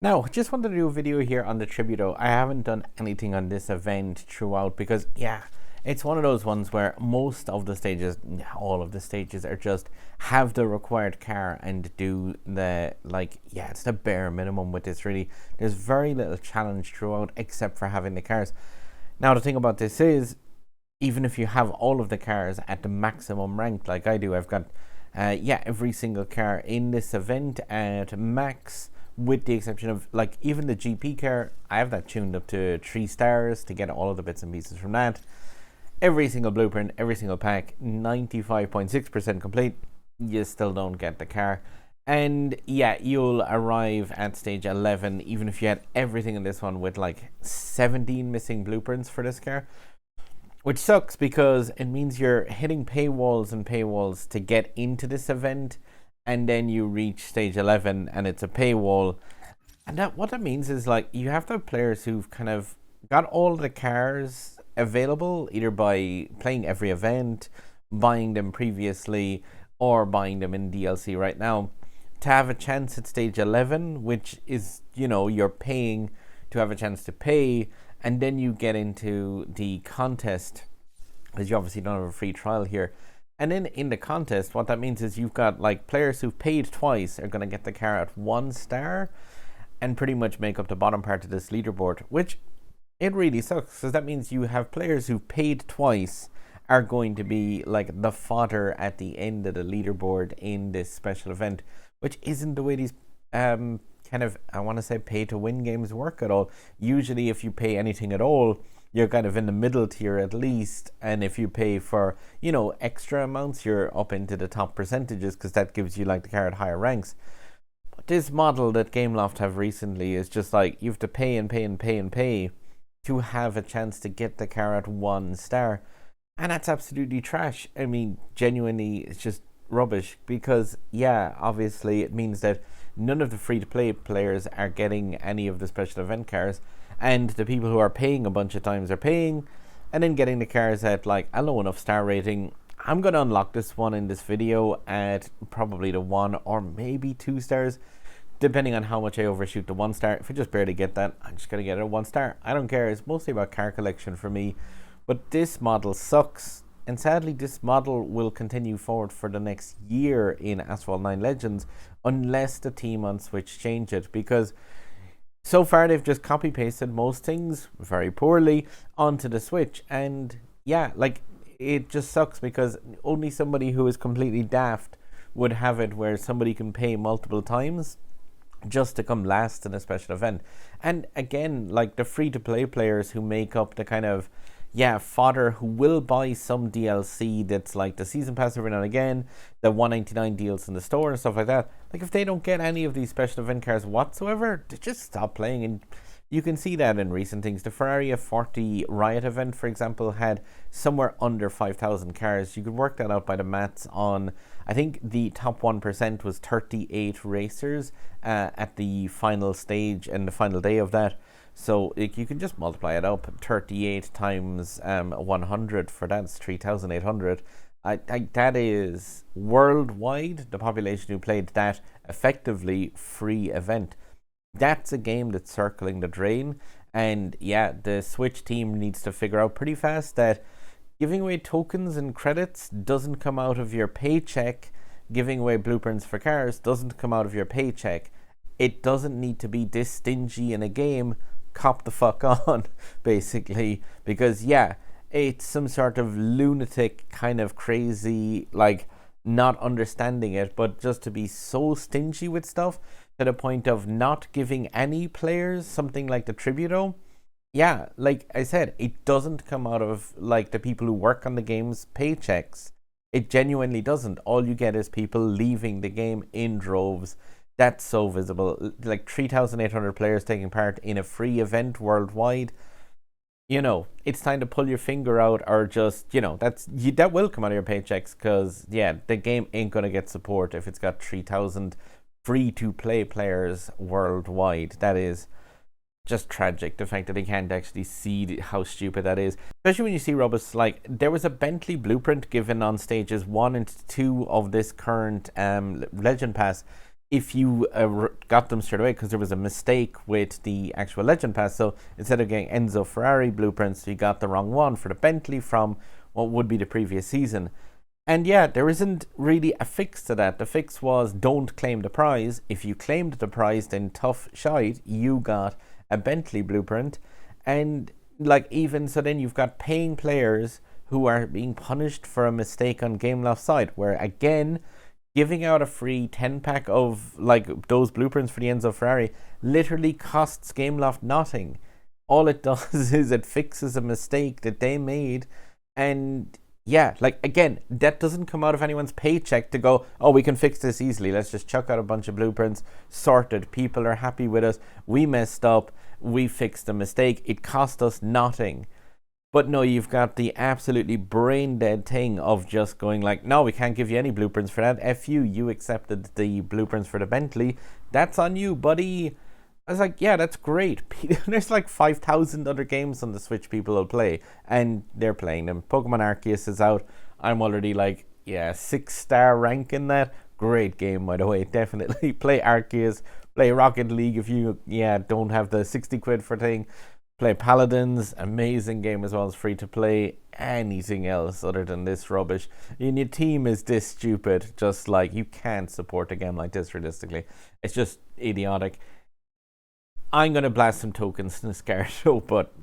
Now, just wanted to do a video here on the Tributo. I haven't done anything on this event throughout because, yeah, it's one of those ones where most of the stages, all of the stages are just have the required car and do the, it's the bare minimum with this really. There's very little challenge throughout except for having the cars. Now, the thing about this is, even if you have all of the cars at the maximum rank like I do, I've got, every single car in this event at max, with the exception of even the GP car. I have that tuned up to 3 stars to get all of the bits and pieces from that. Every single blueprint, every single pack, 95.6% complete. You still don't get the car. And yeah, you'll arrive at stage 11 even if you had everything in this one with 17 missing blueprints for this car. Which sucks because it means you're hitting paywalls and paywalls to get into this event, and then you reach stage 11 and it's a paywall. And what that means is you have to have players who've kind of got all the cars available, either by playing every event, buying them previously, or buying them in DLC right now, to have a chance at stage 11, which is, you're paying to have a chance to pay. And then you get into the contest, because you obviously don't have a free trial here. And then in the contest, what that means is you've got players who've paid twice are going to get the car at 1 star and pretty much make up the bottom part of this leaderboard, which it really sucks because that means you have players who've paid twice are going to be the fodder at the end of the leaderboard in this special event, which isn't the way these I want to say pay to win games work at all. Usually if you pay anything at all, you're kind of in the middle tier at least, and if you pay for extra amounts, you're up into the top percentages because that gives you the car at higher ranks. But this model that Gameloft have recently is just you have to pay and pay and pay and pay to have a chance to get the car at 1 star, and that's absolutely trash. I mean, genuinely, it's just rubbish because obviously it means that none of the free-to-play players are getting any of the special event cars, and the people who are paying a bunch of times are paying and then getting the cars at a low enough star rating. I'm going to unlock this one in this video at probably the 1 or maybe 2 stars, depending on how much I overshoot the 1 star. If I just barely get that, I'm just going to get it at 1 star. I don't care. It's mostly about car collection for me, but this model sucks. And sadly, this model will continue forward for the next year in Asphalt 9 Legends unless the team on Switch change it, because so far they've just copy-pasted most things very poorly onto the Switch. And it just sucks because only somebody who is completely daft would have it where somebody can pay multiple times just to come last in a special event. And again, the free-to-play players who make up the kind of fodder, who will buy some DLC that's the season pass every now and again, the 199 deals in the store and stuff like that. If they don't get any of these special event cars whatsoever, they just stop playing. And you can see that in recent things. The Ferrari F40 Riot event, for example, had somewhere under 5,000 cars. You could work that out by the maths on, I think the top 1% was 38 racers at the final stage and the final day of that. So you can just multiply it up. 38 times 100 for that's 3,800. That is worldwide the population who played that effectively free event. That's a game that's circling the drain. And the Switch team needs to figure out pretty fast that giving away tokens and credits doesn't come out of your paycheck. Giving away blueprints for cars doesn't come out of your paycheck. It doesn't need to be this stingy in a game. Cop the fuck on, basically, because it's some sort of lunatic kind of crazy, not understanding it, but just to be so stingy with stuff to the point of not giving any players something like the Tributo. Like I said, it doesn't come out of the people who work on the game's paychecks. It genuinely doesn't. All you get is people leaving the game in droves. That's so visible. 3,800 players taking part in a free event worldwide. It's time to pull your finger out, or just, that will come out of your paychecks, because, the game ain't going to get support if it's got 3,000 free-to-play players worldwide. That is just tragic, the fact that they can't actually see how stupid that is. Especially when you see rubbish there was a Bentley blueprint given on stages 1 and 2 of this current Legend Pass if you got them straight away, because there was a mistake with the actual Legend Pass. So instead of getting Enzo Ferrari blueprints, you got the wrong one for the Bentley from what would be the previous season. And yeah, there isn't really a fix to that. The fix was don't claim the prize. If you claimed the prize, then tough shite, you got a Bentley blueprint. And like, even so, then you've got paying players who are being punished for a mistake on Gameloft's side, where again, giving out a free 10 pack of like those blueprints for the Enzo Ferrari literally costs Gameloft nothing. All it does is it fixes a mistake that they made. And yeah, like, again, that doesn't come out of anyone's paycheck to go, oh, we can fix this easily. Let's just chuck out a bunch of blueprints. Sorted. People are happy with us. We messed up. We fixed the mistake. It cost us nothing. But no, you've got the absolutely brain dead thing of just going like, no, we can't give you any blueprints for that. F you accepted the blueprints for the Bentley. That's on you, buddy. I was like, yeah, that's great. There's like 5,000 other games on the Switch people will play, and they're playing them. Pokemon Arceus is out. I'm already like, yeah, 6-star rank in that. Great game, by the way. Definitely play Arceus. Play Rocket League if you, don't have the 60 quid for thing. Play Paladins, amazing game as well as free to play. Anything else other than this rubbish. And your team is this stupid, just like you can't support a game like this realistically. It's just idiotic. I'm going to blast some tokens in the Scar Show, but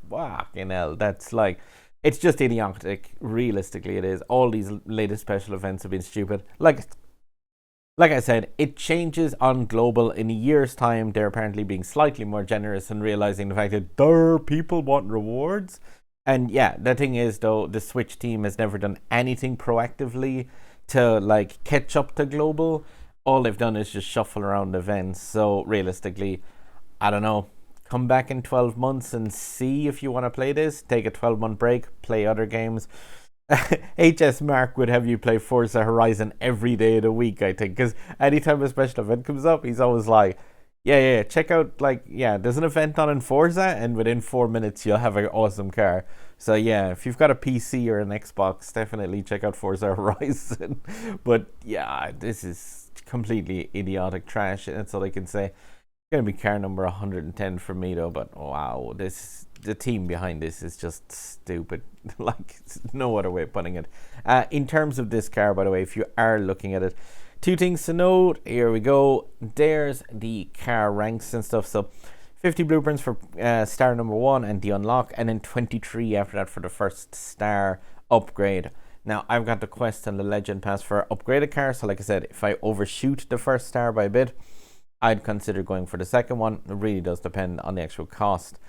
fucking hell, that's like, it's just idiotic. Realistically, it is. All these latest special events have been stupid. Like I said, it changes on global. In a year's time, they're apparently being slightly more generous and realizing the fact that people want rewards. And yeah, the thing is, though, the Switch team has never done anything proactively to like catch up to global. All they've done is just shuffle around events. So realistically, I don't know, come back in 12 months and see if you want to play this. Take a 12-month break, play other games. HS Mark would have you play Forza Horizon every day of the week, I think, because anytime a special event comes up, he's always like, yeah, check out, like, there's an event on in Forza, and within 4 minutes you'll have an awesome car. So yeah, if you've got a PC or an Xbox, definitely check out Forza Horizon. But yeah, this is completely idiotic trash, that's all I can say. Going to be car number 110 for me though, but wow, the team behind this is just stupid. Like, no other way of putting it. In terms of this car, by the way, if you are looking at it, two things to note. Here we go. There's the car ranks and stuff. So 50 blueprints for star number 1 and the unlock, and then 23 after that for the first star upgrade. Now, I've got the quest and the legend pass for upgraded cars. So like I said, if I overshoot the first star by a bit, I'd consider going for the second one. It really does depend on the actual cost.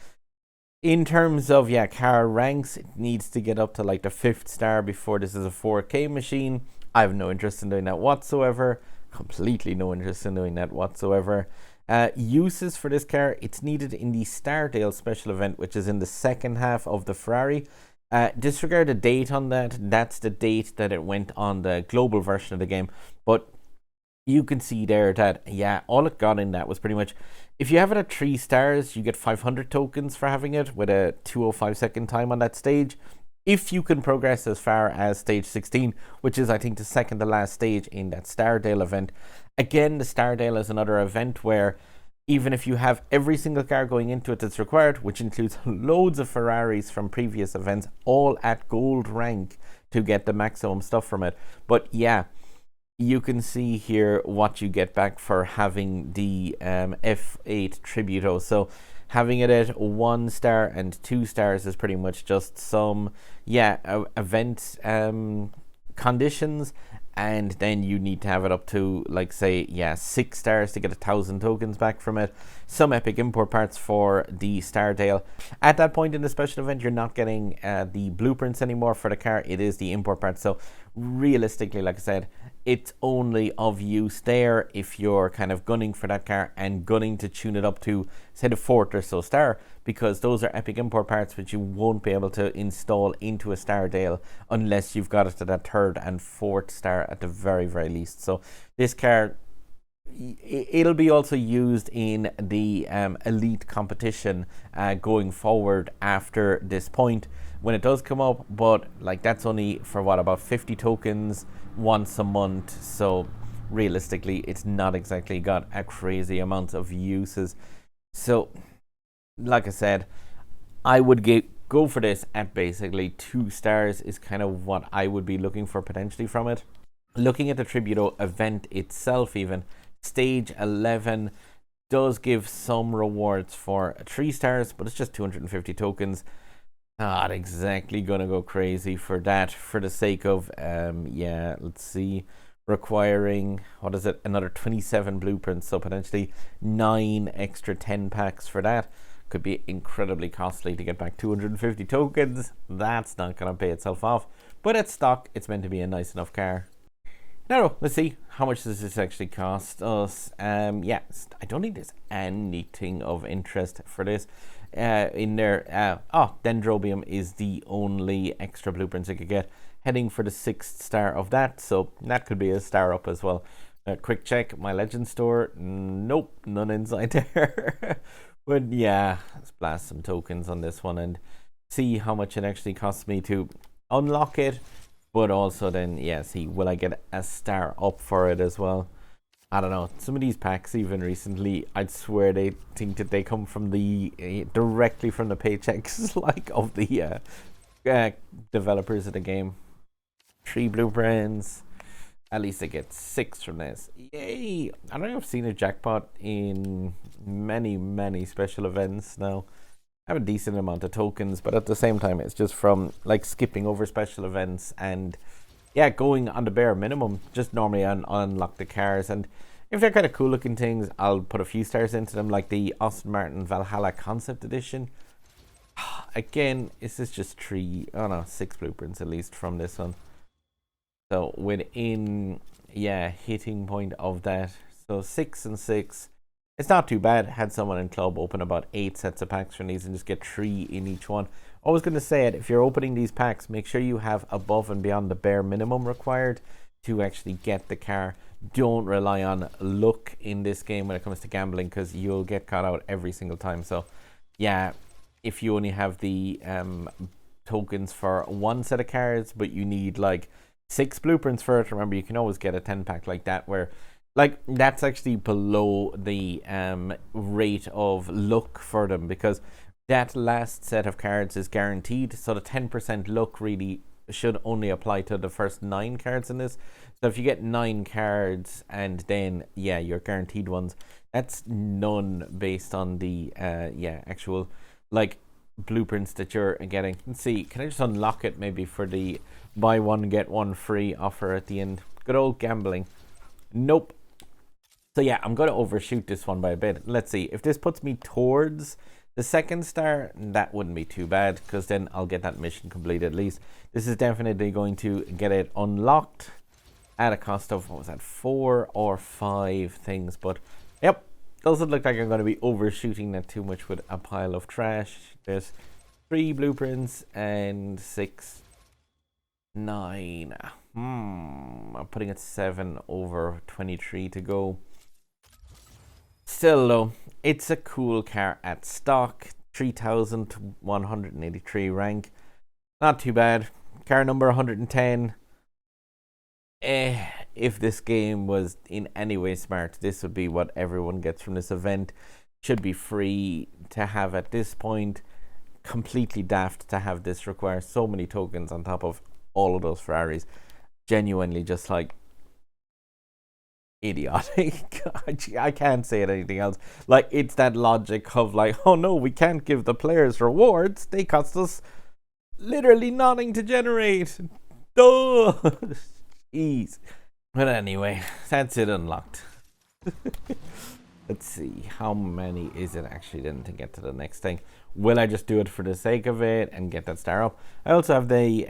In terms of, car ranks, it needs to get up to like the 5th star before this is a 4K machine. I have no interest in doing that whatsoever. Completely no interest in doing that whatsoever. Uses for this car, it's needed in the Stardale special event, which is in the second half of the Ferrari. Disregard the date on that. That's the date that it went on the global version of the game. But you can see there that, all it got in that was pretty much, if you have it at 3 stars, you get 500 tokens for having it with a 205 second time on that stage. If you can progress as far as stage 16, which is, I think, the second to last stage in that Stardale event. Again, the Stardale is another event where even if you have every single car going into it that's required, which includes loads of Ferraris from previous events, all at gold rank to get the maximum stuff from it. But you can see here what you get back for having the F8 Tributo. So having it at 1 star and 2 stars is pretty much just some event conditions, and then you need to have it up to, like, say 6 stars to get 1,000 tokens back from it. Some epic import parts for the Stardale. At that point in the special event, you're not getting the blueprints anymore for the car. It is the import parts. So realistically, like I said, it's only of use there if you're kind of gunning for that car and gunning to tune it up to, say, the 4th or so star, because those are epic import parts which you won't be able to install into a Stardale unless you've got it to that 3rd and 4th star at the very, very least. So this car, it'll be also used in the elite competition going forward after this point when it does come up, but like that's only for about 50 tokens once a month. So realistically, it's not exactly got a crazy amount of uses. So, like I said, I would go for this at basically 2 stars is kind of what I would be looking for potentially from it. Looking at the Tributo event itself, even stage 11 does give some rewards for 3 stars, but it's just 250 tokens. Not exactly gonna go crazy for that for the sake of yeah, let's see, requiring, what is it, another 27 blueprints, so potentially 9 extra 10 packs for that. Could be incredibly costly to get back 250 tokens. That's not gonna pay itself off, but at stock it's meant to be a nice enough car. Now let's see how much does this actually cost us. Yeah, I don't think there's anything of interest for this in there. Dendrobium is the only extra blueprints I could get, heading for the 6th star of that, so that could be a star up as well. Quick check my legend store. Nope, none inside there. But yeah, let's blast some tokens on this one and see how much it actually costs me to unlock it. But also then, yeah, see, will I get a star up for it as well? I don't know. Some of these packs, even recently, I'd swear they think that they come from the directly from the paychecks, like, of the developers of the game. 3 blueprints. At least I get 6 from this. Yay! I don't know if I've seen a jackpot in many special events now. I have a decent amount of tokens, but at the same time it's just from like skipping over special events and yeah, going on the bare minimum. Just normally unlock the cars, and if they're kind of cool looking things, I'll put a few stars into them, like the Aston Martin Valhalla Concept Edition. Again, is this just 6 blueprints at least from this one, so within, yeah, hitting point of that. So 6 and 6, it's not too bad. Had someone in club open about 8 sets of packs from these and just get 3 in each one. I was going to say it, if you're opening these packs, make sure you have above and beyond the bare minimum required to actually get the car. Don't rely on luck in this game when it comes to gambling, because you'll get caught out every single time. So yeah, if you only have the tokens for 1 set of cards, but you need like 6 blueprints for it, remember you can always get a 10 pack like that, where like that's actually below the rate of luck for them, because that last set of cards is guaranteed. So the 10% luck really should only apply to the first 9 cards in this. So if you get 9 cards and then, yeah, your guaranteed ones, that's none based on the actual like blueprints that you're getting. Let's see, can I just unlock it maybe for the buy one get one free offer at the end? Good old gambling. Nope. So yeah, I'm going to overshoot this one by a bit. Let's see, if this puts me towards the 2nd star, that wouldn't be too bad, because then I'll get that mission complete at least. This is definitely going to get it unlocked at a cost of, what was that, 4 or 5 things. But yep, doesn't look like I'm going to be overshooting that too much with a pile of trash. There's 3 blueprints and 6, 9. I'm putting it 7 over 23 to go. Still though, it's a cool car at stock. 3,183 rank. Not too bad. Car number 110. If this game was in any way smart, this would be what everyone gets from this event. Should be free to have at this point. Completely daft to have this require so many tokens on top of all of those Ferraris. Genuinely just like idiotic. I can't say it anything else. Like, it's that logic of like, oh no, we can't give the players rewards, they cost us literally nothing to generate. Duh. Jeez. But anyway, that's it unlocked. Let's see, how many is it actually then to get to the next thing? Will I just do it for the sake of it and get that star up? I also have the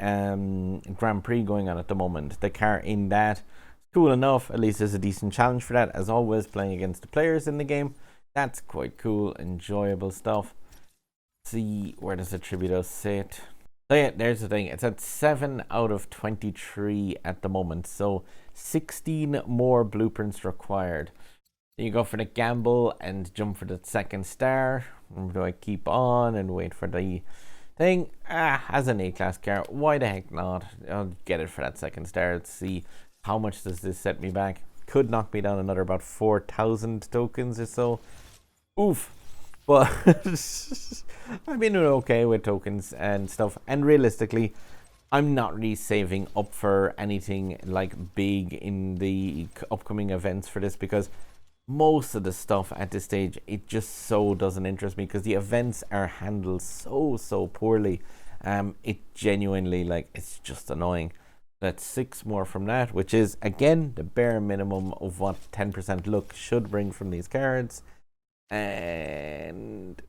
Grand Prix going on at the moment. The car in that, cool enough. At least there's a decent challenge for that. As always, playing against the players in the game. That's quite cool, enjoyable stuff. Let's see, where does the Tributo sit? So yeah, there's the thing. It's at 7 out of 23 at the moment. So 16 more blueprints required. You go for the gamble and jump for the 2nd star. Or do I keep on and wait for the thing? As an A-class car, why the heck not? I'll get it for that 2nd star. Let's see, how much does this set me back? could knock me down another about 4,000 tokens or so. Oof. But I've been doing okay with tokens and stuff. And realistically, I'm not really saving up for anything like big in the upcoming events for this, because most of the stuff at this stage, it just so doesn't interest me, because the events are handled so poorly. It genuinely, like, it's just annoying. That's 6 more from that, which is again the bare minimum of what 10% luck should bring from these cards. And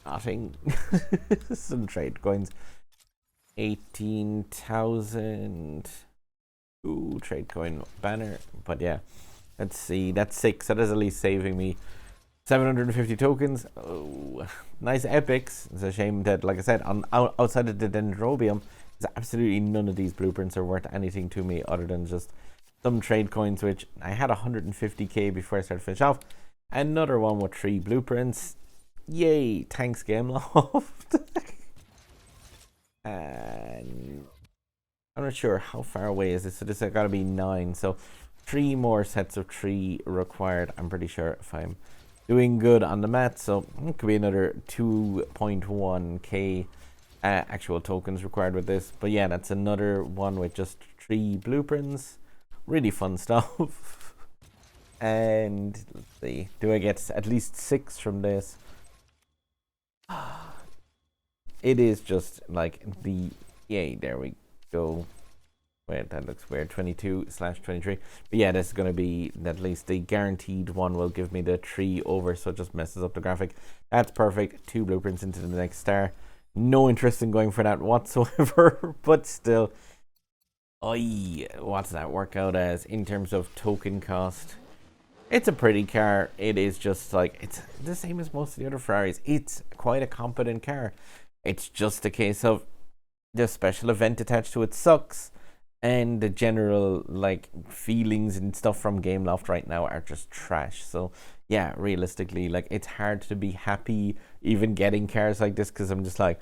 nothing. Some trade coins. 18,000. Ooh, trade coin banner. But yeah, let's see. That's 6. That is at least saving me 750 tokens. Oh, nice epics. It's a shame that, like I said, outside of the Dendrobium, there's absolutely none of these blueprints are worth anything to me other than just some trade coins, which I had 150k before I started to finish off. Another one with 3 blueprints. Yay! Thanks, Gameloft. And I'm not sure how far away is this. So this has got to be 9. So 3 more sets of 3 required. I'm pretty sure if I'm doing good on the math. So it could be another 2.1k actual tokens required with this. But yeah, that's another one with just 3 blueprints. Really fun stuff. And let's see, do I get at least 6 from this? It is just like the, yay, there we go. Wait, that looks weird. 22/23. But yeah, this is going to be at least the guaranteed one. Will give me the 3 over, so it just messes up the graphic. That's perfect. 2 blueprints into the next star. No interest in going for that whatsoever, but still. What's that work out as in terms of token cost? It's a pretty car. It is just like, it's the same as most of the other Ferraris. It's quite a competent car. It's just a case of the special event attached to it sucks, and the general like feelings and stuff from Gameloft right now are just trash. So yeah, realistically, like, it's hard to be happy even getting cars like this, because I'm just like,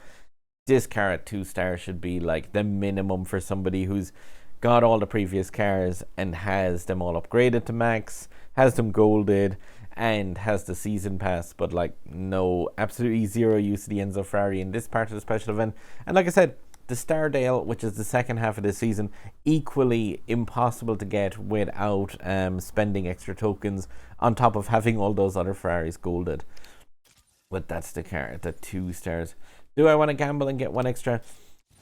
this car at 2 stars should be like the minimum for somebody who's got all the previous cars and has them all upgraded to max, has them golded, and has the season pass, but like no, absolutely zero use of the Enzo Ferrari in this part of the special event. And like I said, the Stardale, which is the second half of the season, equally impossible to get without spending extra tokens on top of having all those other Ferraris golded. But that's the car at the 2 stars. Do I want to gamble and get 1 extra?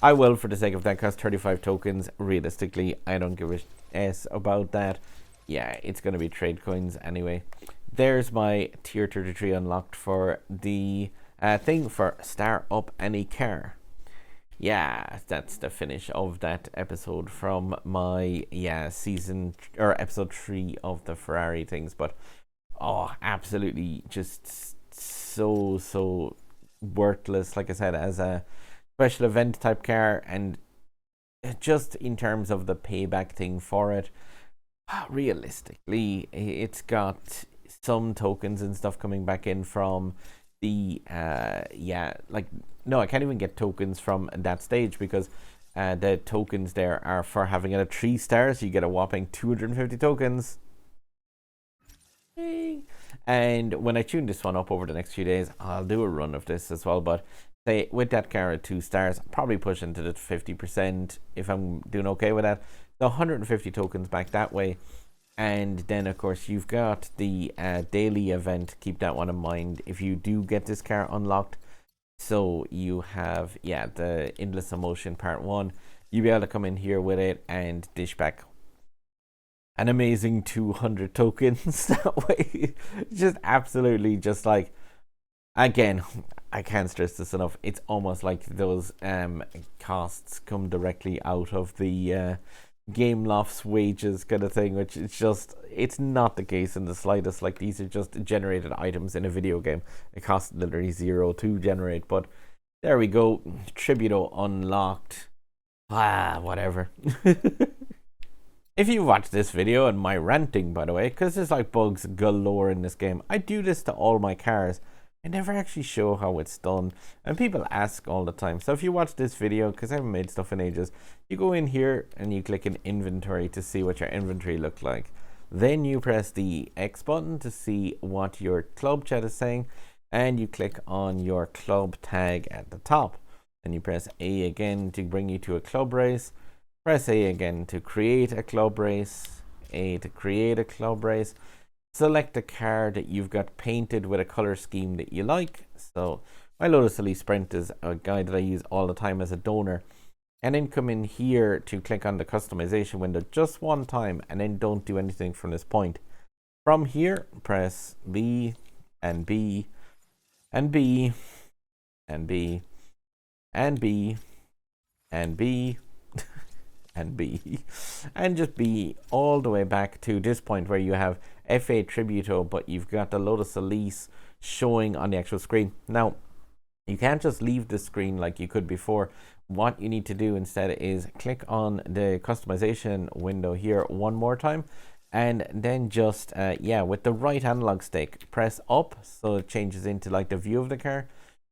I will, for the sake of that. Cost 35 tokens. Realistically, I don't give a s about that. Yeah, it's going to be trade coins anyway. There's my tier 33 unlocked for the thing for Star Up Any Car. Yeah, that's the finish of that episode from my season or episode 3 of the Ferrari things. But absolutely just so worthless, like I said, as a special event type car, and just in terms of the payback thing for it, realistically, it's got some tokens and stuff coming back in from the no, I can't even get tokens from that stage, because the tokens there are for having it at 3 stars. You get a whopping 250 tokens. Yay. And when I tune this one up over the next few days, I'll do a run of this as well. But say with that car at 2 stars, I'll probably push into the 50% if I'm doing okay with that. So 150 tokens back that way. And then, of course, you've got the daily event. Keep that one in mind if you do get this car unlocked. So you have, the Endless Emotion Part 1. You'll be able to come in here with it and dish back an amazing 200 tokens that way. Just absolutely just like, again, I can't stress this enough. It's almost like those costs come directly out of the Gameloft's wages kind of thing, which it's not the case in the slightest. Like, these are just generated items in a video game. It costs literally 0 to generate. But there we go. Tributo unlocked. Whatever. If you watch this video and my ranting, by the way, because there's like bugs galore in this game, I do this to all my cars. I never actually show how it's done, and people ask all the time. So if you watch this video, because I haven't made stuff in ages, you go in here and you click in inventory to see what your inventory looks like. Then you press the X button to see what your club chat is saying, and you click on your club tag at the top. And you press A again to bring you to a club race. Press A again to create a club race. A to create a club race. Select a car that you've got painted with a color scheme that you like. So my Lotus Elise Sprint is a guy that I use all the time as a donor. And then come in here to click on the customization window just one time, and then don't do anything from this point. From here, press B and B and B and B and B and B and B and just B all the way back to this point where you have F8 Tributo, but you've got the Lotus Elise showing on the actual screen. Now, you can't just leave the screen like you could before. What you need to do instead is click on the customization window here one more time, and then just with the right analog stick, press up so it changes into like the view of the car,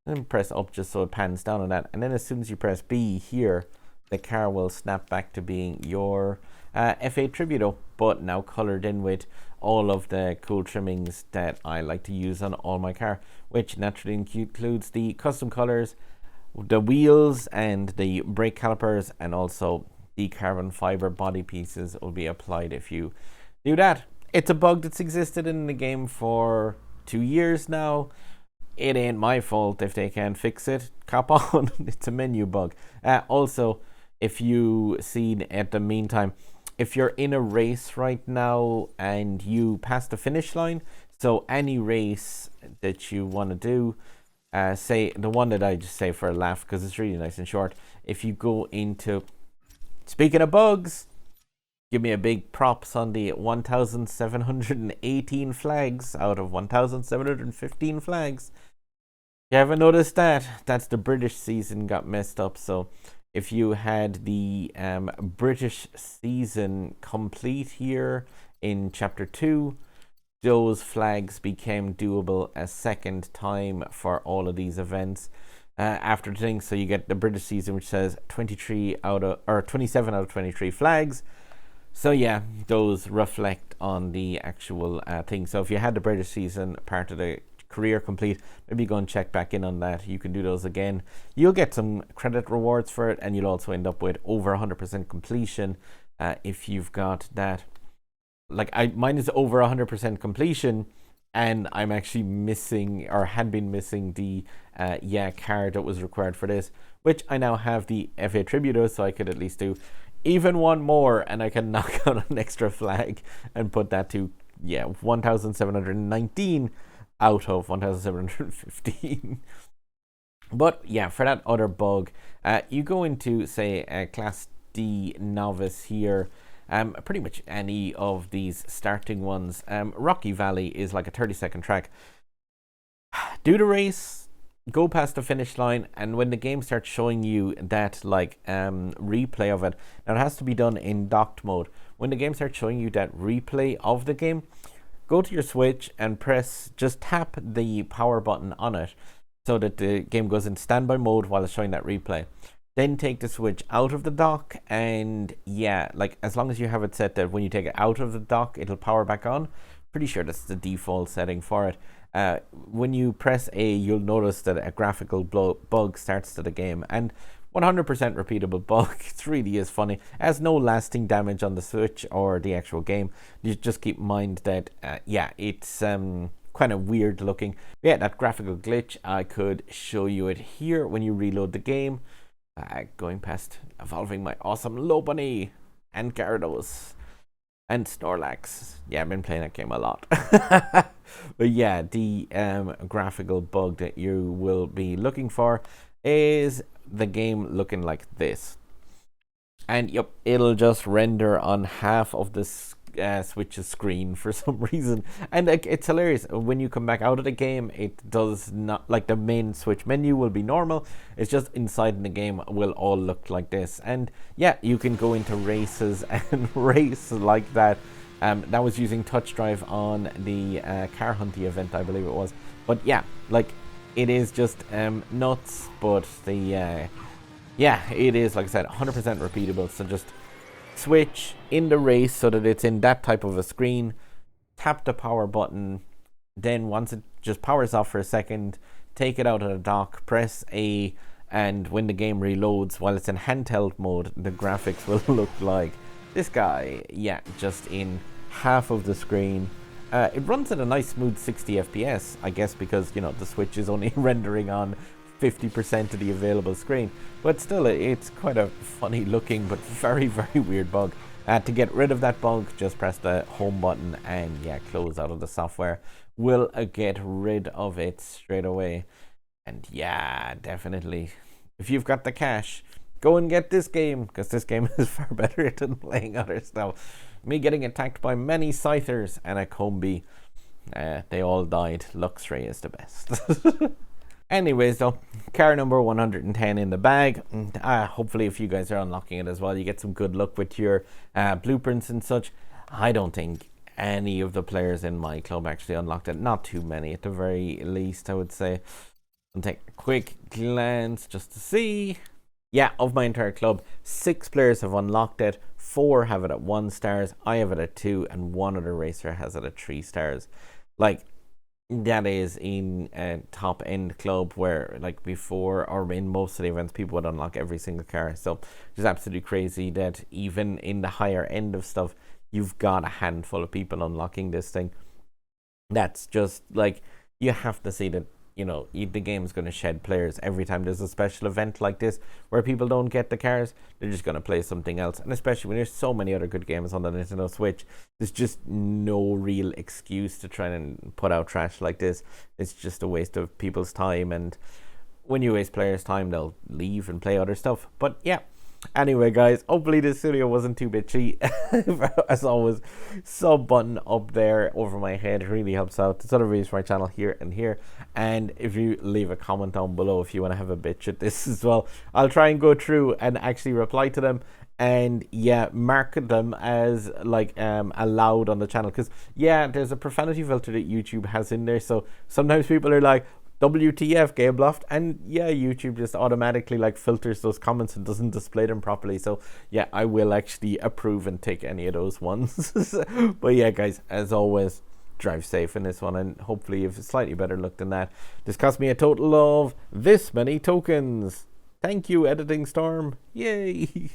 and press up just so it pans down on that. And then as soon as you press B here, the car will snap back to being your F8 Tributo, but now colored in with all of the cool trimmings that I like to use on all my car, which naturally includes the custom colors, the wheels and the brake calipers, and also the carbon fiber body pieces will be applied if you do that. It's a bug that's existed in the game for 2 years now. It ain't my fault if they can't fix it. Cop on. It's a menu bug. Also, if you see at the meantime, if you're in a race right now and you pass the finish line, so any race that you want to do, say the one that I just say for a laugh because it's really nice and short. If you go into, speaking of bugs, give me a big props on the 1,718 flags out of 1,715 flags. You haven't noticed that? That's the British season got messed up. So if you had the British season complete here in chapter 2, those flags became doable a second time for all of these events after the thing. So you get the British season, which says 27 out of 23 flags. So yeah, those reflect on the actual thing. So if you had the British season part of the career complete, maybe go and check back in on that. You can do those again. You'll get some credit rewards for it, and you'll also end up with over 100% completion if you've got that. Like mine is over 100% completion, and I'm actually missing, or had been missing, the card that was required for this, which I now have the F8 Tributo, so I could at least do even one more, and I can knock out an extra flag and put that to 1,719 out of 1,715. But yeah, for that other bug, you go into, say, a Class D novice here. Pretty much any of these starting ones. Rocky Valley is like a 30-second track. Do the race, go past the finish line, and when the game starts showing you that replay of it, now it has to be done in docked mode. When the game starts showing you that replay of the game, go to your Switch and just tap the power button on it so that the game goes in standby mode while it's showing that replay. Then take the Switch out of the dock, and as long as you have it set that when you take it out of the dock, it'll power back on. Pretty sure that's the default setting for it. When you press A, you'll notice that a graphical bug starts to the game, and 100% repeatable bug. It really is funny. It has no lasting damage on the Switch or the actual game. You just keep in mind that, it's kind of weird looking. Yeah, that graphical glitch, I could show you it here when you reload the game. Going past evolving my awesome Lobony and Gyarados and Snorlax. Yeah, I've been playing that game a lot. But yeah, the graphical bug that you will be looking for is the game looking like this. And yep, it'll just render on half of the Switch's screen for some reason. And it's hilarious. When you come back out of the game, it does not, like, the main Switch menu will be normal. It's just inside in the game will all look like this. And yeah, you can go into races and race like that. That was using Touch Drive on the Car Hunty event, I believe it was. But yeah, like, it is just nuts. But the it is, like I said, 100% repeatable. So just switch in the race so that it's in that type of a screen, tap the power button, then once it just powers off for a second, take it out of the dock, press A, and when the game reloads, while it's in handheld mode, the graphics will look like this guy. Yeah, just in half of the screen. It runs at a nice smooth 60 FPS, I guess, because, you know, the Switch is only rendering on 50% of the available screen. But still, it's quite a funny looking but very, very weird bug. To get rid of that bug, just press the home button and, yeah, close out of the software. Will get rid of it straight away. And yeah, definitely, if you've got the cash, go and get this game, because this game is far better than playing other stuff. Me getting attacked by many scythers and a combi. They all died. Luxray is the best. Anyways, though, car number 110 in the bag. Hopefully, if you guys are unlocking it as well, you get some good luck with your blueprints and such. I don't think any of the players in my club actually unlocked it. Not too many, at the very least, I would say. I'll take a quick glance just to see. Yeah, of my entire club, 6 players have unlocked it. 4 have it at 1 stars. I have it at 2, and 1 other racer has it at 3 stars. Like, that is in a top end club where, like, before or in most of the events, people would unlock every single car. So it's absolutely crazy that even in the higher end of stuff, you've got a handful of people unlocking this thing. That's just like, you have to see that, you know, the game's going to shed players every time there's a special event like this where people don't get the cars. They're just going to play something else. And especially when there's so many other good games on the Nintendo Switch, there's just no real excuse to try and put out trash like this. It's just a waste of people's time, and when you waste players' time, they'll leave and play other stuff. But yeah, anyway, guys, hopefully this video wasn't too bitchy. As always, sub button up there over my head really helps out. There's other videos for my channel here and here, and if you leave a comment down below if you want to have a bitch at this as well, I'll try and go through and actually reply to them, and yeah, mark them as like allowed on the channel, because yeah, there's a profanity filter that YouTube has in there, so sometimes people are like, WTF, Gameloft, and yeah, YouTube just automatically like filters those comments and doesn't display them properly. So yeah, I will actually approve and take any of those ones. But yeah, guys, as always, drive safe in this one, and hopefully you have slightly better luck than that. This cost me a total of this many tokens. Thank you, Editing Storm. Yay.